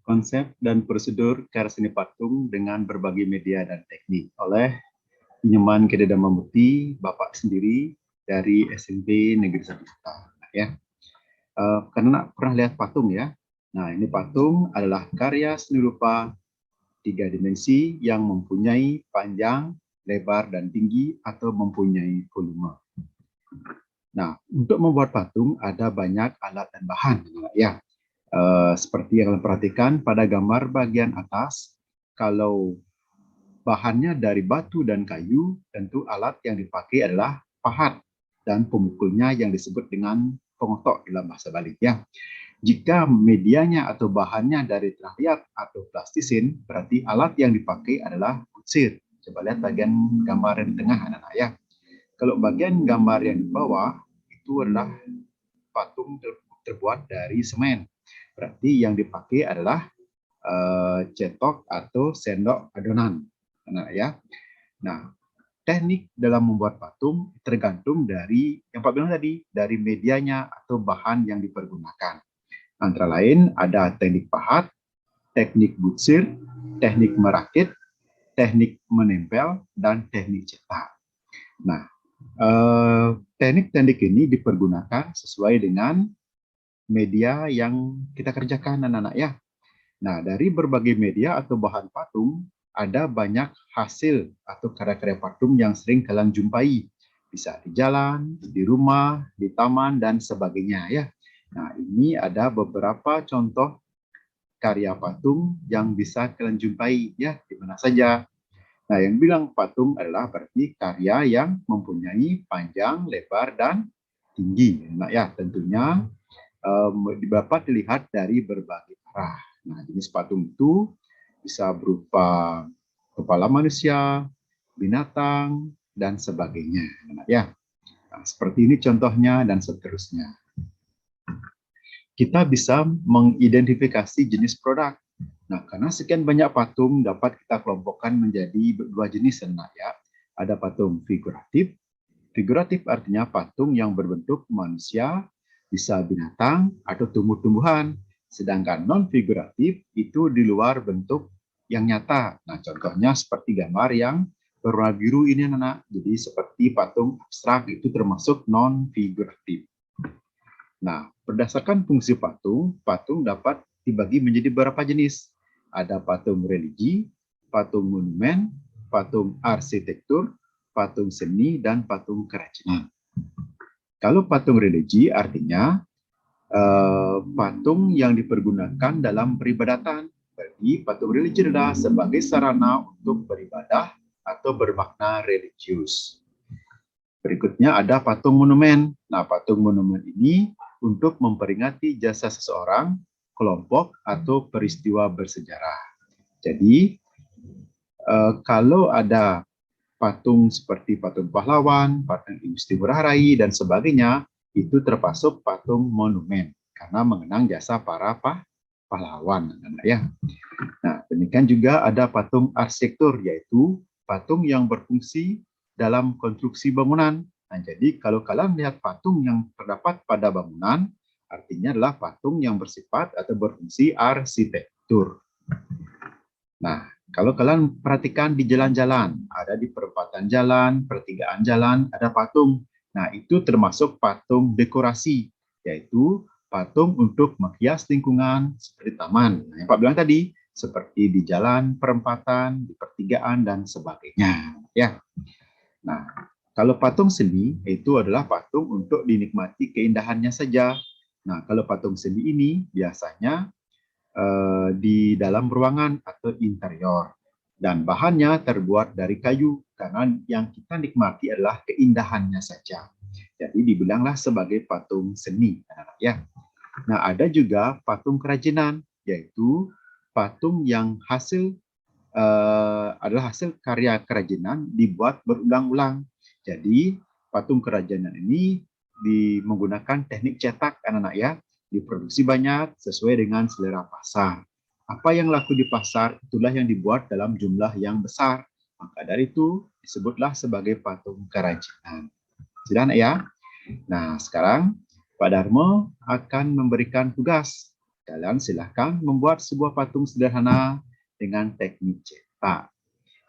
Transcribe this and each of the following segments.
Konsep dan prosedur karya seni patung dengan berbagai media dan teknik oleh Pinyaman Kededa Mamuti, Bapak sendiri dari SMP Negeri 1 Kuta. Ya. Karena pernah lihat patung ya. Nah, ini patung adalah karya seni rupa 3 dimensi yang mempunyai panjang, lebar, dan tinggi atau mempunyai volume. Nah, untuk membuat patung ada banyak alat dan bahan ya. Seperti yang kalian perhatikan pada gambar bagian atas, kalau bahannya dari batu dan kayu, tentu alat yang dipakai adalah pahat dan pemukulnya yang disebut dengan pengotok dalam bahasa Bali ya. Jika medianya atau bahannya dari terlihat atau plastisin, berarti alat yang dipakai adalah kutsir. Coba lihat bagian gambar yang di tengah anak-anak ya. Kalau bagian gambar yang di bawah itu adalah patung terbuat dari semen. Berarti yang dipakai adalah cetok atau sendok adonan. Nah, ya. Nah, teknik dalam membuat patung tergantung dari yang Pak bilang tadi, dari medianya atau bahan yang dipergunakan. Antara lain ada teknik pahat, teknik butsir, teknik merakit, teknik menempel, dan teknik cetak. Nah, teknik-teknik ini dipergunakan sesuai dengan media yang kita kerjakan anak-anak ya. Nah, dari berbagai media atau bahan patung, ada banyak hasil atau karya-karya patung yang sering kalian jumpai. Bisa di jalan, di rumah, di taman, dan sebagainya ya. Nah, ini ada beberapa contoh karya patung yang bisa kalian jumpai ya, di mana saja. Nah, yang bilang patung adalah berarti karya yang mempunyai panjang, lebar, dan tinggi. Nah, ya, tentunya dapat dilihat dari berbagai arah. Nah, jenis patung itu bisa berupa kepala manusia, binatang, dan sebagainya. Ya, nah, seperti ini contohnya dan seterusnya. Kita bisa mengidentifikasi jenis produk. Nah, karena sekian banyak patung dapat kita kelompokkan menjadi 2 jenis ya. Ada patung figuratif. Figuratif artinya patung yang berbentuk manusia, bisa binatang atau tumbuh-tumbuhan. Sedangkan non-figuratif itu di luar bentuk yang nyata. Nah, contohnya seperti gambar yang berwarna biru ini anak. Jadi seperti patung abstrak itu termasuk non-figuratif. Nah, berdasarkan fungsi patung, patung dapat dibagi menjadi beberapa jenis. Ada patung religi, patung monumen, patung arsitektur, patung seni, dan patung kerajinan. Kalau patung religi artinya patung yang dipergunakan dalam peribadatan. Bagi patung religi adalah sebagai sarana untuk beribadah atau bermakna religius. Berikutnya ada patung monumen. Nah, patung monumen ini untuk memperingati jasa seseorang, kelompok, atau peristiwa bersejarah. Jadi, kalau ada patung seperti patung pahlawan, patung Igusti Ngurah Rai, dan sebagainya, itu termasuk patung monumen karena mengenang jasa para pahlawan. Ya. Nah, demikian juga ada patung arsitektur, yaitu patung yang berfungsi dalam konstruksi bangunan. Nah, jadi kalau kalian lihat patung yang terdapat pada bangunan, artinya adalah patung yang bersifat atau berfungsi arsitektur. Nah, kalau kalian perhatikan di jalan-jalan, ada di perempatan jalan, pertigaan jalan, ada patung. Nah, itu termasuk patung dekorasi, yaitu patung untuk menghias lingkungan seperti taman. Nah, yang Pak bilang tadi, seperti di jalan, perempatan, di pertigaan, dan sebagainya. Ya. Nah, kalau patung seni, itu adalah patung untuk dinikmati keindahannya saja. Nah, kalau patung seni ini biasanya di dalam ruangan atau interior. Dan bahannya terbuat dari kayu, karena yang kita nikmati adalah keindahannya saja. Jadi dibilanglah sebagai patung seni. Ya. Nah, ada juga patung kerajinan, yaitu patung yang adalah hasil karya kerajinan dibuat berulang-ulang. Jadi patung kerajinan ini menggunakan teknik cetak anak-anak ya, diproduksi banyak sesuai dengan selera pasar. Apa yang laku di pasar itulah yang dibuat dalam jumlah yang besar. Maka dari itu disebutlah sebagai patung kerajinan. Sudah anak ya? Nah, sekarang Pak Darmo akan memberikan tugas Kalian silahkan membuat sebuah patung sederhana dengan teknik cetak.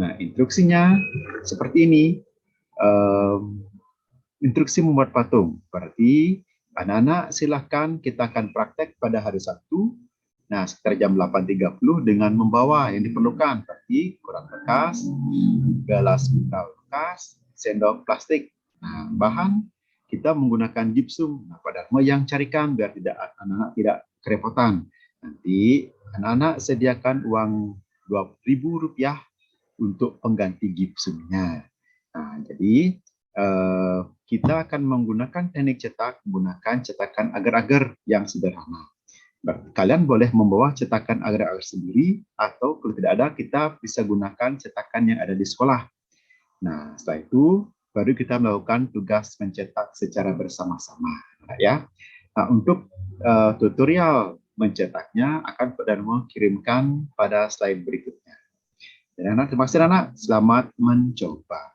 Nah, instruksinya seperti ini. Instruksi membuat patung. Berarti anak-anak silahkan kita akan praktek pada hari Sabtu. Nah, sekitar jam 8.30 dengan membawa yang diperlukan. Seperti koran bekas, gelas mineral bekas, sendok plastik. Nah, bahan kita menggunakan gipsum. Nah, Pak Darmo yang carikan biar tidak anak-anak tidak kerepotan. Nanti anak-anak sediakan uang Rp20.000 untuk pengganti gipsumnya. Nah, jadi kita akan menggunakan teknik cetak, menggunakan cetakan agar-agar yang sederhana. Kalian boleh membawa cetakan agar-agar sendiri, atau kalau tidak ada, kita bisa gunakan cetakan yang ada di sekolah. Nah, setelah itu baru kita melakukan tugas mencetak secara bersama-sama, ya. Nah, untuk tutorial mencetaknya akan Pak Darmo kirimkan pada slide berikutnya. Dan anak, terima kasih anak, selamat mencoba.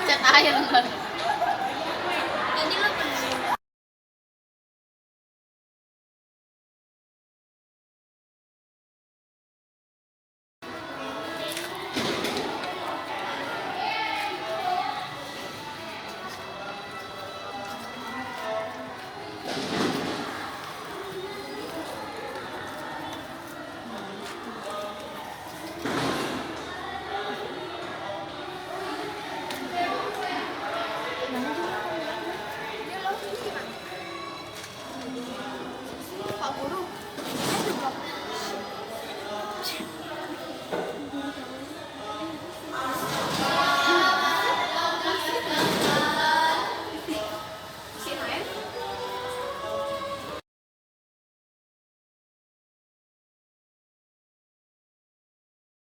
Cat air. Ini lo